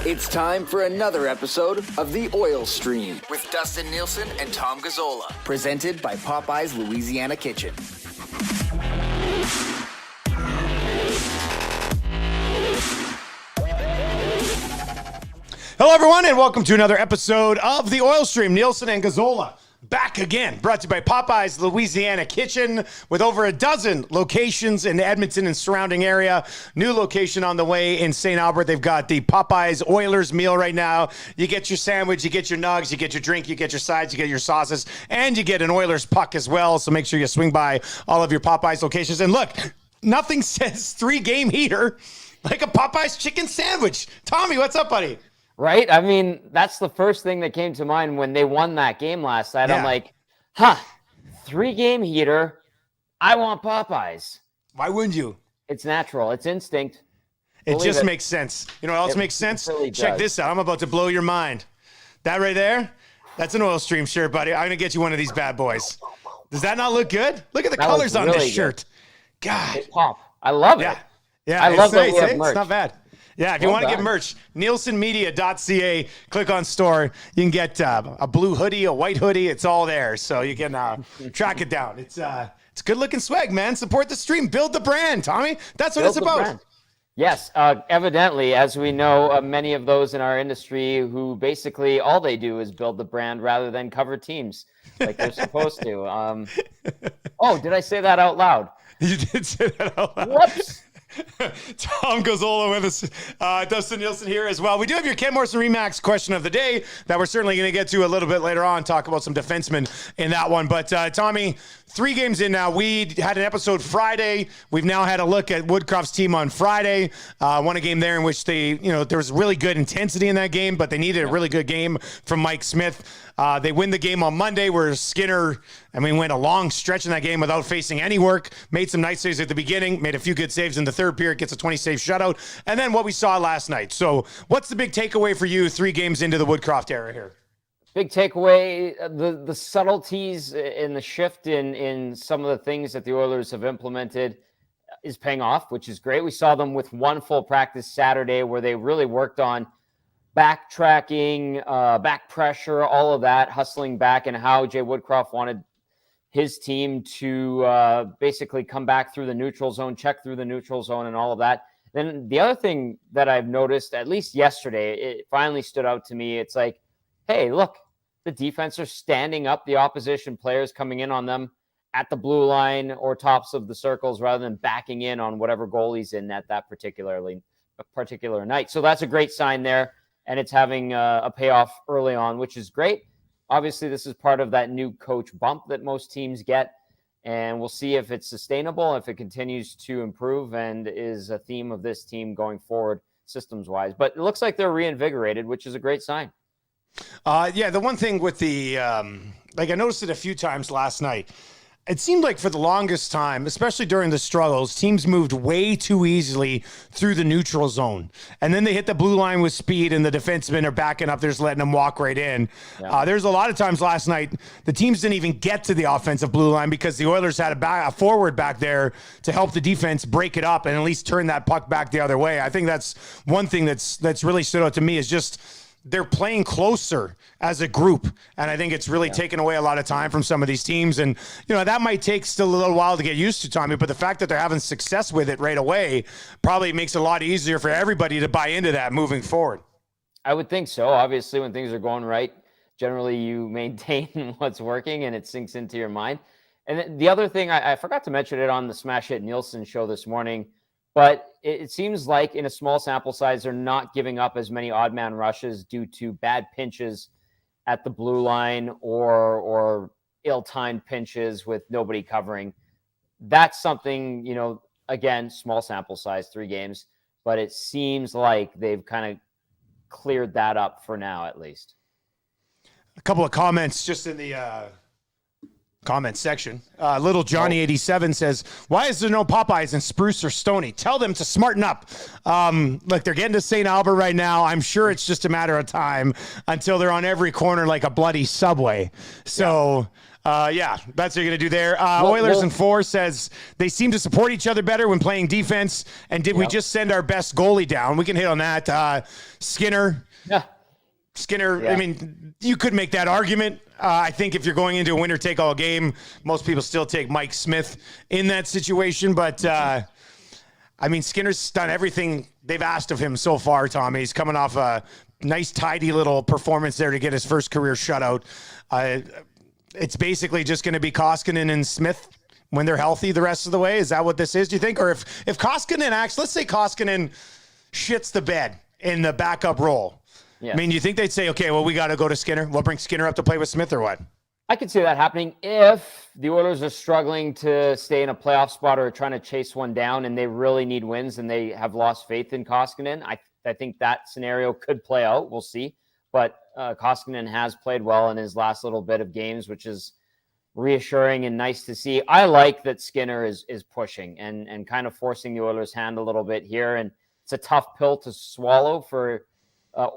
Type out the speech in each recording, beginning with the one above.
It's time for another episode of The Oil Stream with Dustin Nielsen and Tom Gazzola, presented by Popeye's Louisiana Kitchen. Hello, everyone, and welcome to another episode of The Oil Stream. Nielsen and Gazzola back again, brought to you by Popeye's Louisiana Kitchen, with over a dozen locations in Edmonton and surrounding area. New location on the way in St. Albert. They've got the Popeye's Oilers meal right now. You get your sandwich, you get your nugs, you get your drink, you get your sides, you get your sauces, and you get an Oilers puck as well. So make sure you swing by all of your Popeye's locations. And look, nothing says 3-game heater like a Popeye's chicken sandwich. Tommy, what's up, buddy? Right? I mean, that's the first thing that came to mind when they won that game last night. Yeah. I'm like, 3-game heater. I want Popeyes. Why wouldn't you? It's natural. It's instinct. It just makes sense. You know what else makes sense? Really Check this out. I'm about to blow your mind. That right there, that's an Oil Stream shirt, buddy. I'm going to get you one of these bad boys. Does that not look good? Look at the colors on this shirt. God. They pop. I love it. Yeah. I love that we have merch. It's not bad. Yeah, if you want to get merch, nielsenmedia.ca, click on store. You can get a blue hoodie, a white hoodie. It's all there, so you can track it down. It's good-looking swag, man. Support the stream. Build the brand, Tommy. That's what it's about. Brand. Yes, evidently, as we know, many of those in our industry who basically all they do is build the brand rather than cover teams like they're supposed to. Oh, did I say that out loud? You did say that out loud. Whoops. Tom Gazzola with us. Dustin Nielsen here as well. We do have your Ken Morrison Remax question of the day that we're certainly going to get to a little bit later on, talk about some defensemen in that one. But Tommy, 3 games in now. We had an episode Friday. We've now had a look at Woodcroft's team on Friday. Won a game there in which there was really good intensity in that game, but they needed a really good game from Mike Smith. They win the game on Monday where Skinner, went a long stretch in that game without facing any work, made some nice saves at the beginning, made a few good saves in the third period, gets a 20-save shutout, and then what we saw last night. So what's the big takeaway for you 3 games into the Woodcroft era here? Big takeaway, the subtleties in the shift in some of the things that the Oilers have implemented is paying off, which is great. We saw them with one full practice Saturday where they really worked on backtracking, back pressure, all of that, hustling back, and how Jay Woodcroft wanted his team to basically come back through the neutral zone, check through the neutral zone, and all of that. Then the other thing that I've noticed, at least yesterday, it finally stood out to me. It's like, hey, look, the defense are standing up the opposition players coming in on them at the blue line or tops of the circles rather than backing in on whatever goalie's in at that particular night. So that's a great sign there. And it's having a payoff early on, which is great. Obviously, this is part of that new coach bump that most teams get. And we'll see if it's sustainable, if it continues to improve and is a theme of this team going forward systems-wise. But it looks like they're reinvigorated, which is a great sign. The one thing with the, I noticed it a few times last night. It seemed like for the longest time, especially during the struggles, teams moved way too easily through the neutral zone. And then they hit the blue line with speed and the defensemen are backing up. They're just letting them walk right in. Yeah. There's a lot of times last night, the teams didn't even get to the offensive blue line because the Oilers had a forward back there to help the defense break it up and at least turn that puck back the other way. I think that's one thing that's really stood out to me is just they're playing closer as a group. And I think it's really taken away a lot of time from some of these teams. And, that might take still a little while to get used to, Tommy, but the fact that they're having success with it right away probably makes it a lot easier for everybody to buy into that moving forward. I would think so. Obviously, when things are going right, generally you maintain what's working and it sinks into your mind. And the other thing, I forgot to mention it on the Smash Hit Nielsen show this morning, but it seems like in a small sample size, they're not giving up as many odd man rushes due to bad pinches at the blue line or ill-timed pinches with nobody covering. That's something, again, small sample size, 3 games, but it seems like they've kind of cleared that up for now, at least. A couple of comments just in the comment section. Little Johnny 87 says, why is there no Popeyes in Spruce or Stony? Tell them to smarten up. Look, they're getting to St. Albert right now. I'm sure it's just a matter of time until they're on every corner like a bloody Subway. So Yeah, that's what you're going to do there. Oilers in 4 says they seem to support each other better when playing defense. And did we just send our best goalie down? We can hit on that. Skinner. Yeah. Skinner, I mean, you could make that argument. I think if you're going into a winner-take-all game, most people still take Mike Smith in that situation. But, I mean, Skinner's done everything they've asked of him so far, Tommy. He's coming off a nice, tidy little performance there to get his first career shutout. It's basically just going to be Koskinen and Smith when they're healthy the rest of the way. Is that what this is, do you think? Or if Koskinen acts, let's say Koskinen shits the bed in the backup role. Yeah. I mean, do you think they'd say, okay, well, we got to go to Skinner. We'll bring Skinner up to play with Smith or what? I could see that happening if the Oilers are struggling to stay in a playoff spot or trying to chase one down and they really need wins and they have lost faith in Koskinen. I think that scenario could play out. We'll see. But Koskinen has played well in his last little bit of games, which is reassuring and nice to see. I like that Skinner is pushing and kind of forcing the Oilers' hand a little bit here. And it's a tough pill to swallow for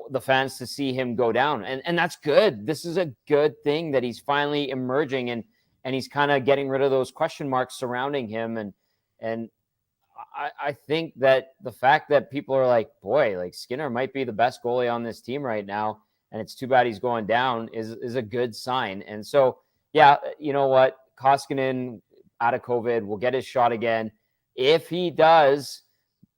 the fans to see him go down. And that's good. This is a good thing that he's finally emerging and he's kind of getting rid of those question marks surrounding him. And I think that the fact that people are like, boy, like Skinner might be the best goalie on this team right now, and it's too bad he's going down is a good sign. And so, yeah, you know what? Koskinen out of COVID will get his shot again. If he does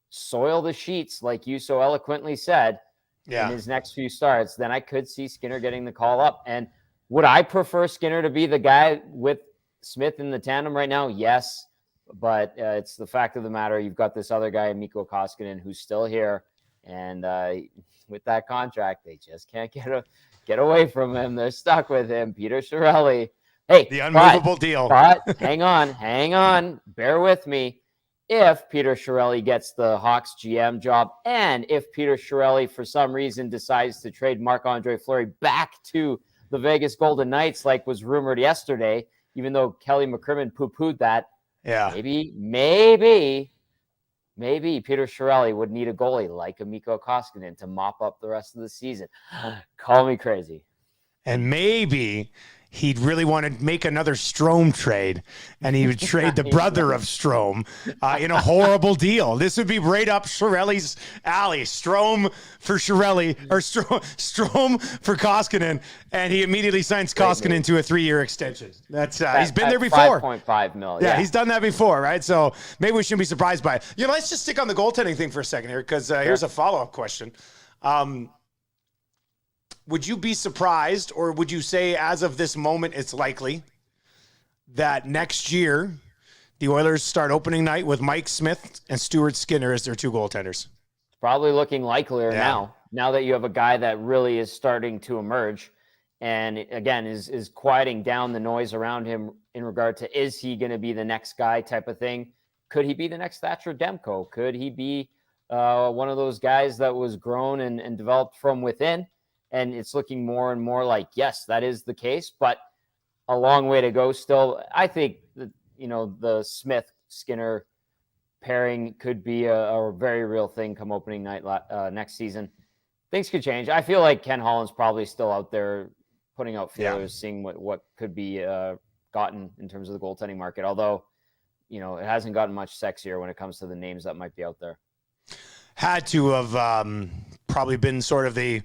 soil the sheets, like you so eloquently said, in his next few starts, then I could see Skinner getting the call up. And would I prefer Skinner to be the guy with Smith in the tandem right now? Yes. But it's the fact of the matter. You've got this other guy, Mikko Koskinen, who's still here. And with that contract, they just can't get away from him. They're stuck with him. Peter Chiarelli. Hey, the unmovable deal. But hang on. Bear with me. If Peter Chiarelli gets the Hawks GM job, and if Peter Chiarelli, for some reason, decides to trade Marc-Andre Fleury back to the Vegas Golden Knights, like was rumored yesterday, even though Kelly McCrimmon poo-pooed that, maybe Peter Chiarelli would need a goalie like a Mikko Koskinen to mop up the rest of the season. Call me crazy. And maybe he'd really want to make another Strome trade, and he would trade the brother of Strome in a horrible deal. This would be right up Chiarelli's alley. Strome for Chiarelli, or Strome for Koskinen, and he immediately signs Koskinen to a 3-year extension. That's he's been there before. $5.5 million. Yeah, he's done that before, right? So maybe we shouldn't be surprised by it. Let's just stick on the goaltending thing for a second here, because here's a follow-up question. Would you be surprised, or would you say as of this moment it's likely that next year the Oilers start opening night with Mike Smith and Stuart Skinner as their 2 goaltenders? It's probably looking likelier now that you have a guy that really is starting to emerge and, again, is quieting down the noise around him in regard to, is he going to be the next guy type of thing? Could he be the next Thatcher Demko? Could he be one of those guys that was grown and developed from within? And it's looking more and more like, yes, that is the case, but a long way to go still. I think that, the Smith-Skinner pairing could be a very real thing come opening night next season. Things could change. I feel like Ken Holland's probably still out there putting out feelers, seeing what could be gotten in terms of the goaltending market. Although, it hasn't gotten much sexier when it comes to the names that might be out there. Had to have probably been sort of if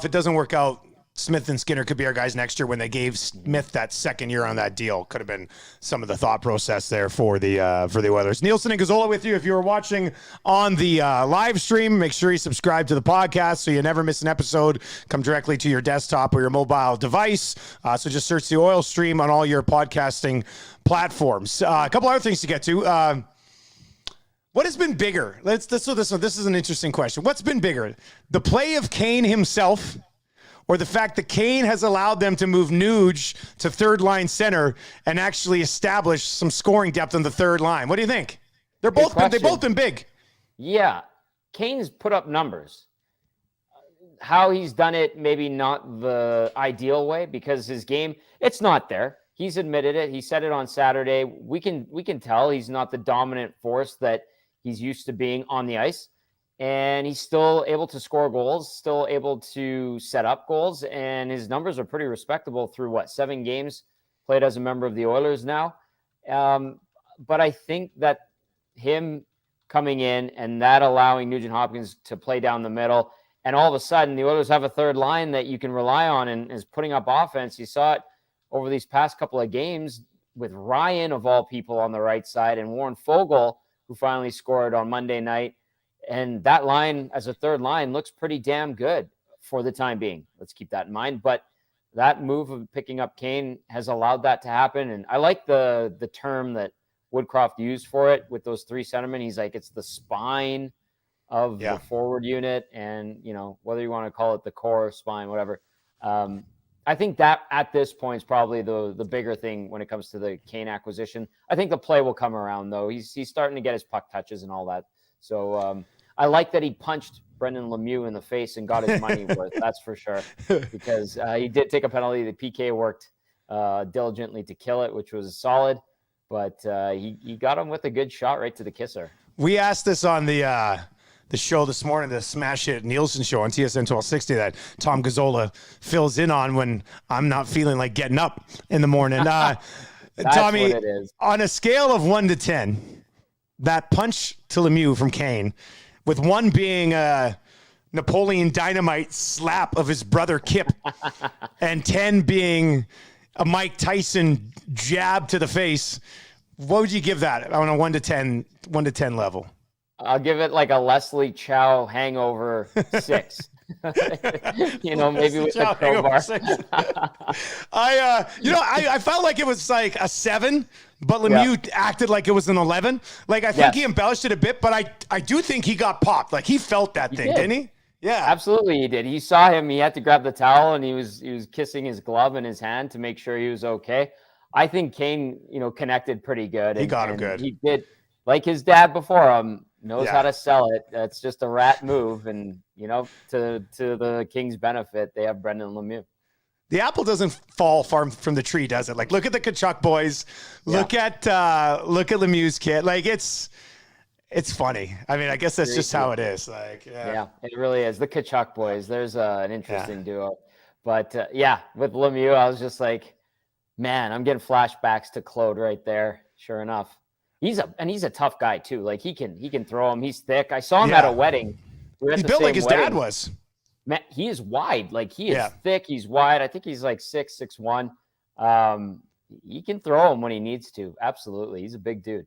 it doesn't work out, Smith and Skinner could be our guys next year. When they gave Smith that second year on that deal, could have been some of the thought process there for the Oilers. Nielsen and Gazzola with you. If you were watching on the live stream, make sure you subscribe to the podcast so you never miss an episode. Come directly to your desktop or your mobile device. So just search the Oil Stream on all your podcasting platforms. A couple other things to get to. What has been bigger? This is an interesting question. What's been bigger? The play of Kane himself, or the fact that Kane has allowed them to move Nuge to third line center and actually establish some scoring depth on the third line? What do you think? They've both been big. Yeah. Kane's put up numbers. How he's done it, maybe not the ideal way, because his game, it's not there. He's admitted it. He said it on Saturday. We can tell he's not the dominant force that he's used to being on the ice, and he's still able to score goals, still able to set up goals, and his numbers are pretty respectable through 7 games played as a member of the Oilers now. But I think that him coming in and that allowing Nugent Hopkins to play down the middle, and all of a sudden the Oilers have a third line that you can rely on and is putting up offense. You saw it over these past couple of games with Ryan, of all people, on the right side, and Warren Fogle, who finally scored on Monday night. And that line as a third line looks pretty damn good for the time being. Let's keep that in mind. But that move of picking up Kane has allowed that to happen. And I like the term that Woodcroft used for it with those three centermen. He's like, it's the spine of the forward unit. And, whether you want to call it the core, spine, whatever. I think that at this point is probably the bigger thing when it comes to the Kane acquisition. I think the play will come around, though. He's starting to get his puck touches and all that. So I like that he punched Brendan Lemieux in the face and got his money worth. That's for sure, because he did take a penalty. The PK worked diligently to kill it, which was solid. But he got him with a good shot right to the kisser. We asked this on the show this morning, the Smash Hit Nielsen show on TSN 1260 that Tom Gazzola fills in on when I'm not feeling like getting up in the morning. Tommy, what it is. On a scale of 1 to 10, that punch to Lemieux from Kane, with 1 being a Napoleon Dynamite slap of his brother Kip, and 10 being a Mike Tyson jab to the face, what would you give that on a 1 to 10 level? I'll give it like a Leslie Chow hangover 6. Maybe with a crowbar. I felt like it was like a 7, but Lemieux acted like it was an 11. Like, I think he embellished it a bit, but I do think he got popped. Like, he felt that thing, didn't he? Yeah, absolutely, he did. He saw him. He had to grab the towel, and he was kissing his glove in his hand to make sure he was okay. I think Kane, connected pretty good. He got him good. He did, like his dad before him, knows how to sell it. That's just a rat move, and to the Kings' benefit, they have Brendan Lemieux. The apple doesn't fall far from the tree, does it? Like, look at the Kachuk boys. Look at Lemieux's kid. Like, it's funny. I mean, I guess that's just how it is. Like, yeah, it really is. The Kachuk boys. There's an interesting duo, but with Lemieux, I was just like, man, I'm getting flashbacks to Claude right there. Sure enough. He's a tough guy too. Like, he can throw him. He's thick. I saw him at a wedding. He's built like his dad was. Man, he is wide. Like, he is thick. He's wide. I think he's like 6'1". He can throw him when he needs to. Absolutely. He's a big dude.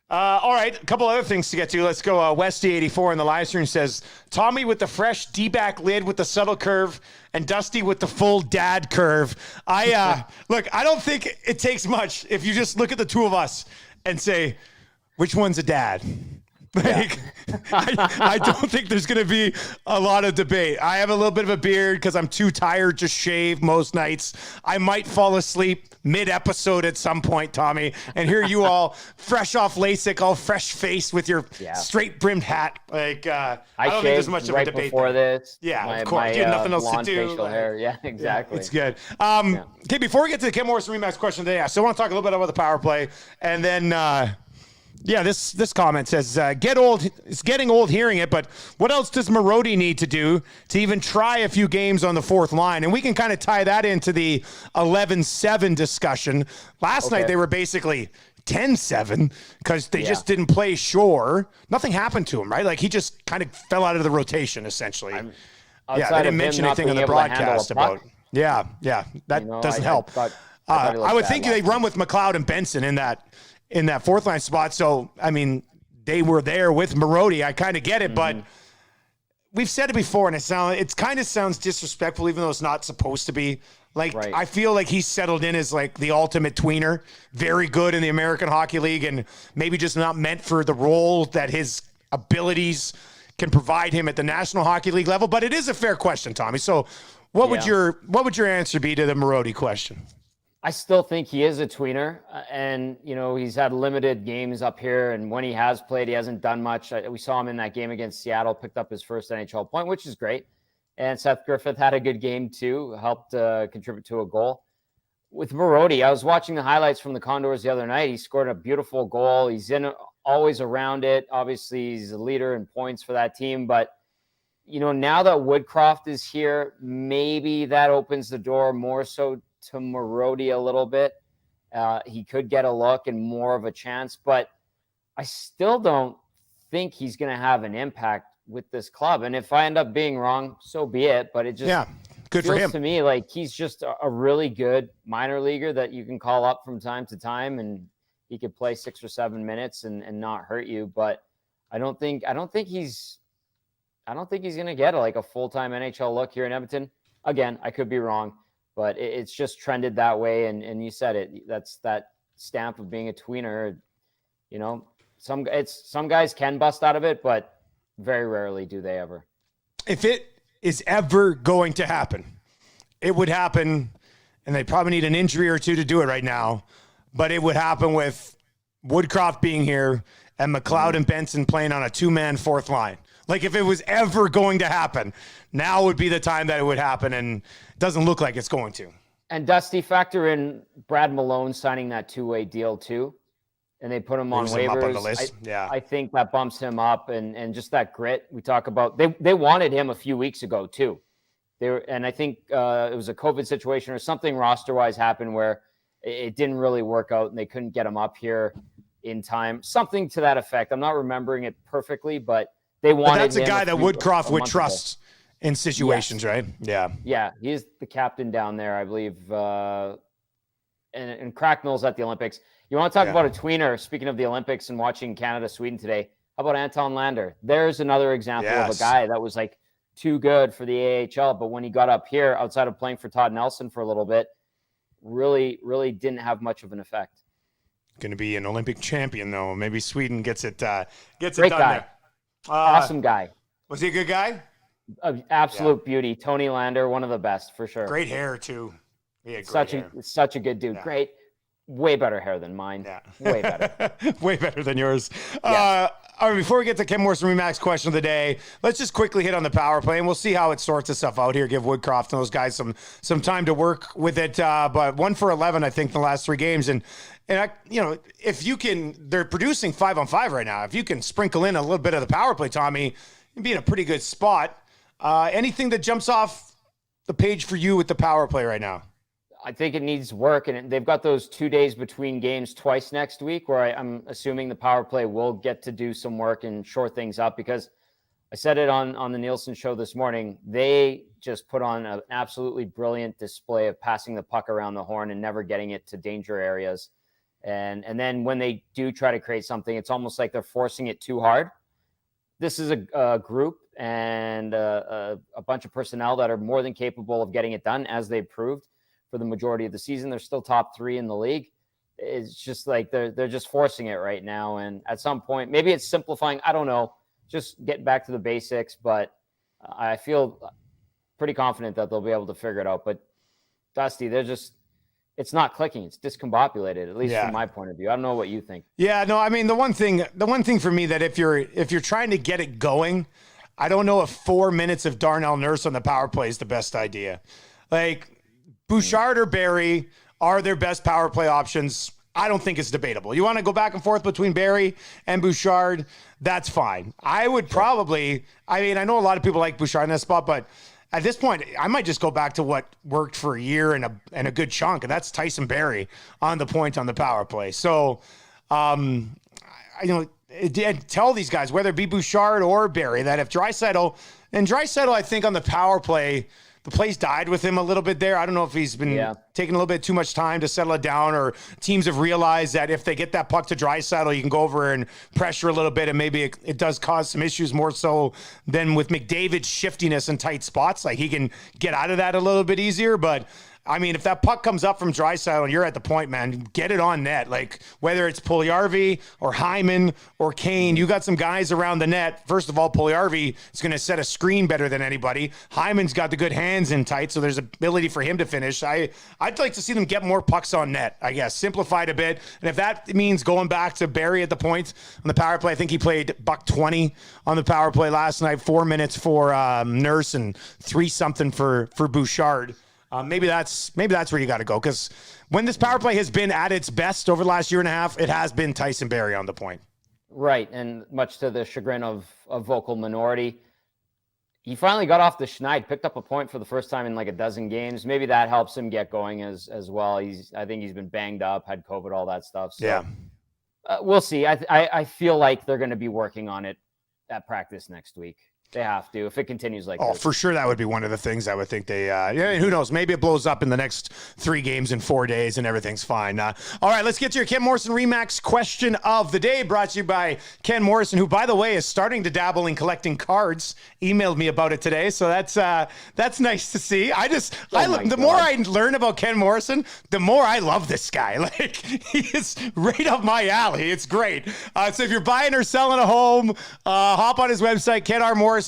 All right, a couple other things to get to. Let's go. Westy84 in the live stream says, Tommy with the fresh D-back lid with the subtle curve and Dusty with the full dad curve. Look, I don't think it takes much if you just look at the two of us and say, which one's a dad? Like, I don't think there's going to be a lot of debate. I have a little bit of a beard because I'm too tired to shave most nights. I might fall asleep mid-episode at some point, Tommy. And here you all, fresh off LASIK, all fresh face with your straight-brimmed hat. Like, I don't think there's much of a debate before this. Yeah, of course. You had nothing else to do. Facial hair. Yeah, exactly. It's good. Okay, before we get to the Ken Morrison Remax question today, I still want to talk a little bit about the power play. And then... this comment says, it's getting old hearing it, but what else does Marody need to do to even try a few games on the fourth line? And we can kind of tie that into the 11-7 discussion. Last night they were basically 10-7 because they just didn't play Shore. Nothing happened to him, right? Like, he just kind of fell out of the rotation, essentially. They didn't mention anything on the broadcast about that doesn't help. I would think they run with McLeod and Benson in that fourth line spot. So, I mean, they were there with Marody. I kind of get it, but we've said it before, and it kind of sounds disrespectful, even though it's not supposed to be. Like, I feel like he's settled in as like the ultimate tweener, very good in the American Hockey League, and maybe just not meant for the role that his abilities can provide him at the National Hockey League level. But it is a fair question, Tommy. So what would your answer be to the Marody question? I still think he is a tweener, and he's had limited games up here, and when he has played, he hasn't done much. We saw him in that game against Seattle, picked up his first NHL point, which is great. And Seth Griffith had a good game too, helped contribute to a goal. With Marody, I was watching the highlights from the Condors the other night. He scored a beautiful goal. He's always around it. Obviously, he's a leader in points for that team, but now that Woodcroft is here, maybe that opens the door more so to Marody a little bit. He could get a look and more of a chance, but I still don't think he's going to have an impact with this club. And if I end up being wrong, so be it. But it just good for him. To me like he's just a really good minor leaguer that you can call up from time to time, and he could play 6 or 7 minutes and not hurt you. But I don't think he's going to get a full-time NHL look here in Edmonton. Again, I could be wrong, but it's just trended that way. And you said it. That's that stamp of being a tweener. Some guys can bust out of it, but very rarely do they ever. If it is ever going to happen, it would happen, and they probably need an injury or two to do it right now, but it would happen with Woodcroft being here and McLeod and Benson playing on a 2-man fourth line. Like, if it was ever going to happen, now would be the time that it would happen, and it doesn't look like it's going to. And Dusty, factor in Brad Malone signing that 2-way deal too, and they put him on waivers. Him up on the list. I think that bumps him up, and just that grit we talk about. They wanted him a few weeks ago too. And I think it was a COVID situation or something roster-wise happened where it didn't really work out, and they couldn't get him up here in time. Something to that effect. I'm not remembering it perfectly, but they wanted. But that's a guy that Woodcroft would trust in situations, right? Yeah. Yeah, he's the captain down there, I believe. And Cracknell's at the Olympics. You want to talk about a tweener, speaking of the Olympics and watching Canada-Sweden today, how about Anton Lander? There's another example of a guy that was too good for the AHL, but when he got up here, outside of playing for Todd Nelson for a little bit, really, really didn't have much of an effect. Going to be an Olympic champion, though. Maybe Sweden gets it done guy. there. Awesome guy. Was he a good guy? Absolute beauty. Tony Lander, one of the best, for sure. Great hair, too. Such a good dude. Yeah. Great. Way better hair than mine. Yeah. Way better. Way better than yours. Yes. All right, before we get to Ken Morrison Remax question of the day, let's just quickly hit on the power play, and we'll see how it sorts itself out here. Give Woodcroft and those guys some time to work with it. But 1 for 11, I think, the last 3 games. And if you can, they're producing 5-on-5 right now. If you can sprinkle in a little bit of the power play, Tommy, you'd be in a pretty good spot. Anything that jumps off the page for you with the power play right now? I think it needs work, and they've got those 2 days between games twice next week where I'm assuming the power play will get to do some work and shore things up, because I said it on the Nielsen show this morning. They just put on an absolutely brilliant display of passing the puck around the horn and never getting it to danger areas. And then when they do try to create something, it's almost like they're forcing it too hard. This is a group and a bunch of personnel that are more than capable of getting it done, as they've proved for the majority of the season. They're still top 3 in the league. It's just like they're just forcing it right now. And at some point, maybe it's simplifying. I don't know. Just getting back to the basics. But I feel pretty confident that they'll be able to figure it out. But Dusty, it's not clicking. It's discombobulated, at least from my point of view. I don't know what you think. Yeah, no, I mean, the one thing for me that if you're trying to get it going, I don't know if 4 minutes of Darnell Nurse on the power play is the best idea. Bouchard or Barry are their best power play options. I don't think it's debatable. You want to go back and forth between Barry and Bouchard, that's fine. I would probably, I know a lot of people like Bouchard in that spot, but at this point, I might just go back to what worked for a year and a good chunk, and that's Tyson Barrie on the point on the power play. So, tell these guys, whether it be Bouchard or Barrie, that if Draisaitl, I think on the power play, the play's died with him a little bit there. I don't know if he's been taking a little bit too much time to settle it down, or teams have realized that if they get that puck to Draisaitl, you can go over and pressure a little bit, and maybe it does cause some issues more so than with McDavid's shiftiness in tight spots. Like, he can get out of that a little bit easier, but if that puck comes up from Draisaitl and you're at the point, man, get it on net. Like, whether it's Puljujarvi or Hyman or Kane, you got some guys around the net. First of all, Puljujarvi is going to set a screen better than anybody. Hyman's got the good hands in tight, so there's ability for him to finish. I'd like to see them get more pucks on net, I guess, simplified a bit. And if that means going back to Barrie at the point on the power play, I think he played $120 on the power play last night, 4 minutes for Nurse and 3-something for Bouchard. Maybe that's where you got to go, because when this power play has been at its best over the last year and a half, it has been Tyson Barrie on the point. Right, and much to the chagrin of vocal minority. He finally got off the schneid, picked up a point for the first time in like a dozen games. Maybe that helps him get going as well. I think he's been banged up, had COVID, all that stuff. So Yeah. We'll see. I feel like they're going to be working on it at practice next week. They have to if it continues like this. For sure, that would be one of the things I would think they. Who knows? Maybe it blows up in the next 3 games in 4 days, and everything's fine. All right, let's get to your Ken Morrison Remax question of the day, brought to you by Ken Morrison, who, by the way, is starting to dabble in collecting cards. Emailed me about it today, so that's nice to see. The more I learn about Ken Morrison, the more I love this guy. Like, he is right up my alley. It's great. So if you're buying or selling a home, hop on his website, KenRMorrison.com.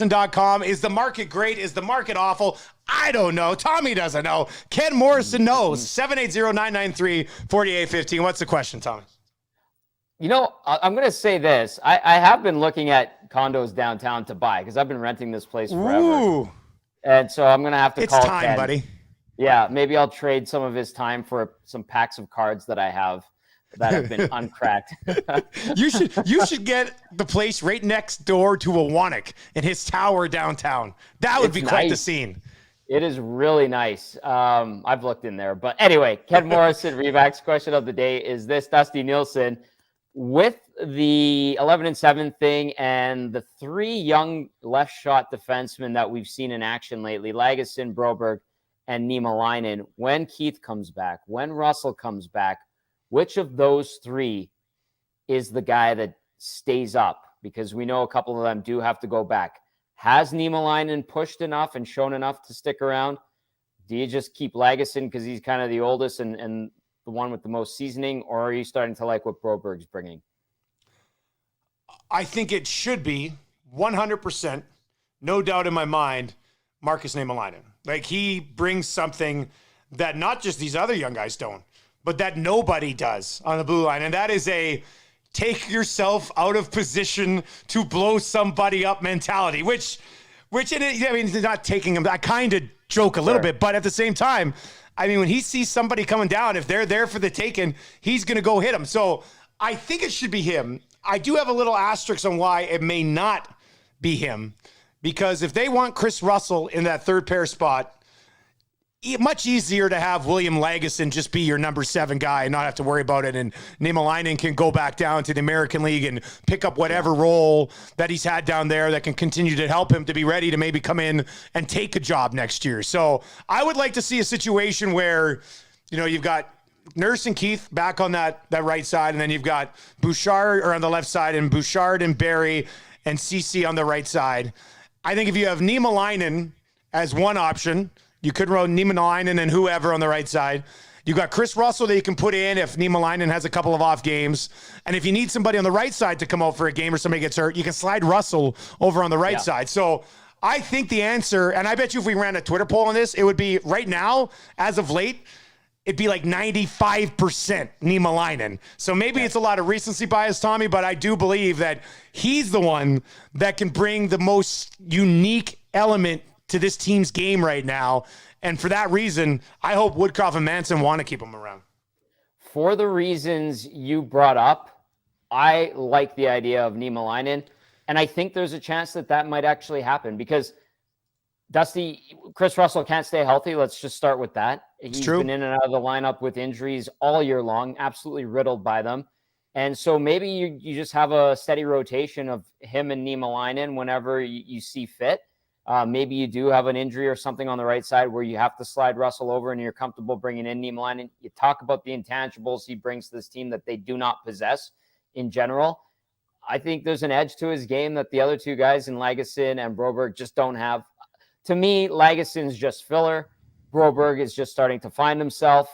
Is the market great? Is the market awful? I don't know. Tommy doesn't know. Ken Morrison knows. 780-993-4815. What's the question, Tommy? I'm going to say this. I have been looking at condos downtown to buy because I've been renting this place forever. Ooh. And so I'm going to have to call Ken. It's time, buddy. Yeah, maybe I'll trade some of his time for some packs of cards that I have that have been uncracked. You should get the place right next door to Awanek in his tower downtown. That would be quite the scene. It is really nice. I've looked in there. But anyway, Ken Morrison, Remax question of the day is this. Dusty Nielsen, with the 11-7 thing and the 3 young left shot defensemen that we've seen in action lately, Lagesson, Broberg, and Niemelainen, when Keith comes back, when Russell comes back, which of those 3 is the guy that stays up? Because we know a couple of them do have to go back. Has Niemelainen pushed enough and shown enough to stick around? Do you just keep Lagesson because he's kind of the oldest and the one with the most seasoning? Or are you starting to like what Broberg's bringing? I think it should be 100%, no doubt in my mind, Marcus Niemelainen. Like, he brings something that not just these other young guys don't, but that nobody does on the blue line. And that is a take yourself out of position to blow somebody up mentality, which it's not taking him. I kind of joke a little bit, but at the same time, I mean, when he sees somebody coming down, if they're there for the taking, he's going to go hit them. So I think it should be him. I do have a little asterisk on why it may not be him, because if they want Chris Russell in that third pair spot, much easier to have William Lagesson just be your number 7 guy and not have to worry about it. And Niemelainen can go back down to the American League and pick up whatever role that he's had down there that can continue to help him to be ready to maybe come in and take a job next year. So I would like to see a situation where, you've got Nurse and Keith back on that right side, and then you've got Bouchard or on the left side, and Bouchard and Barry and CC on the right side. I think if you have Niemelainen as one option, you could run Niemelainen and whoever on the right side. You got Chris Russell that you can put in if Niemelainen has a couple of off games. And if you need somebody on the right side to come out for a game or somebody gets hurt, you can slide Russell over on the right side. So I think the answer, and I bet you if we ran a Twitter poll on this, it would be right now, as of late, it'd be like 95% Niemelainen. So maybe it's a lot of recency bias, Tommy, but I do believe that he's the one that can bring the most unique element to this team's game right now. And for that reason, I hope Woodcroft and Manson want to keep him around. For the reasons you brought up, I like the idea of Niemelainen. And I think there's a chance that might actually happen because Chris Russell can't stay healthy. Let's just start with that. He's been in and out of the lineup with injuries all year long, absolutely riddled by them. And so maybe you just have a steady rotation of him and Niemelainen whenever you see fit. Maybe you do have an injury or something on the right side where you have to slide Russell over and you're comfortable bringing in Niemelainen. You talk about the intangibles he brings to this team that they do not possess in general. I think there's an edge to his game that the other 2 guys in Lagesson and Broberg just don't have. To me, Lagesson's just filler. Broberg is just starting to find himself.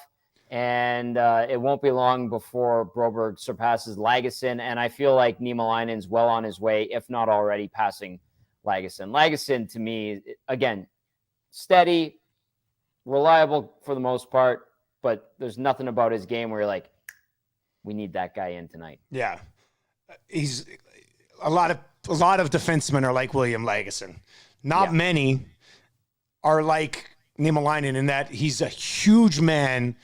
And it won't be long before Broberg surpasses Lagesson. And I feel like Niemelainen's well on his way, if not already passing Lagesson. Lagesson, to me, again, steady, reliable for the most part, but there's nothing about his game where you're like, we need that guy in tonight. Yeah. He's a lot of defensemen are like William Lagesson. Not many are like Niemelainen in that he's a huge man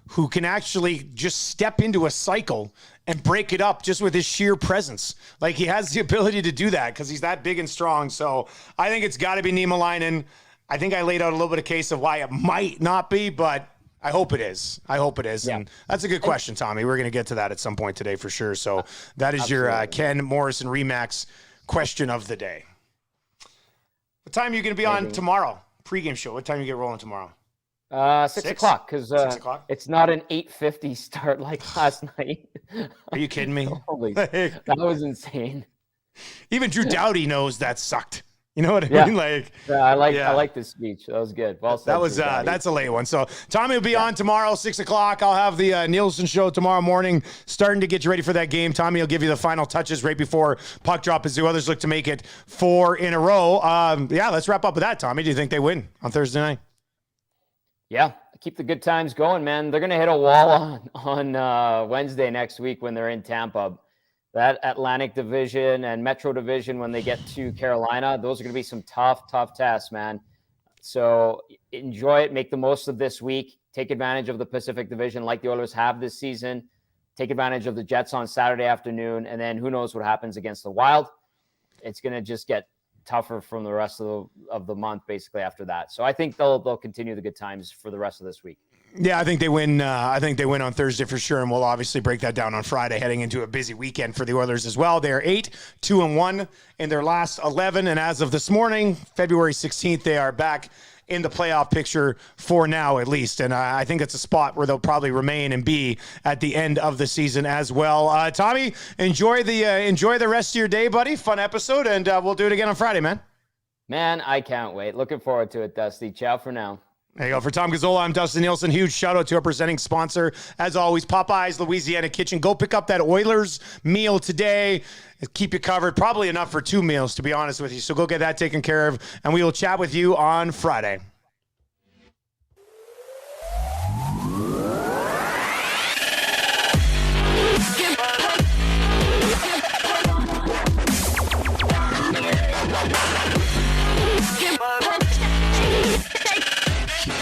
who can actually just step into a cycle and break it up just with his sheer presence. Like, he has the ability to do that because he's that big and strong. So I think it's got to be Niemelainen. I think I laid out a little bit of case of why it might not be, but I hope it is. Yeah. And that's a good question, Tommy. We're going to get to that at some point today for sure. So that is your Ken Morrison Remax question of the day. What time are you going to be on tomorrow? Pre-game show. What time you get rolling tomorrow? 6 o'clock, because it's not an 8:50 start like last night. Are you kidding me? Holy, that was insane. Even Drew Doughty knows that sucked. You know what I mean? Like, I like this speech. That was good. Well said. That's a late one. So Tommy will be on tomorrow, 6 o'clock. I'll have the Nielsen show tomorrow morning, starting to get you ready for that game. Tommy will give you the final touches right before puck drop as the others look to make it 4 in a row. Let's wrap up with that, Tommy. Do you think they win on Thursday night? Yeah, keep the good times going, man. They're going to hit a wall on Wednesday next week when they're in Tampa. That Atlantic Division and Metro Division, when they get to Carolina, those are going to be some tough tests, man. So enjoy it. Make the most of this week. Take advantage of the Pacific Division like the Oilers have this season. Take advantage of the Jets on Saturday afternoon. And then who knows what happens against the Wild. It's going to just get tougher from the rest of the month, basically, after that. So I think they'll continue the good times for the rest of this week. Yeah, I think they win. I think they win on Thursday for sure, and we'll obviously break that down on Friday, heading into a busy weekend for the Oilers as well. They're 8-2-1 in their last 11, and as of this morning, February 16th, they are back in the playoff picture for now, at least. And I think it's a spot where they'll probably remain and be at the end of the season as well. Tommy, enjoy the rest of your day, buddy. Fun episode, and we'll do it again on Friday, man. Man, I can't wait. Looking forward to it, Dusty. Ciao for now. There you go. For Tom Gazzola, I'm Dustin Nielsen. Huge shout out to our presenting sponsor. As always, Popeyes Louisiana Kitchen. Go pick up that Oilers meal today. Keep you covered. Probably enough for 2 meals, to be honest with you. So go get that taken care of, and we will chat with you on Friday.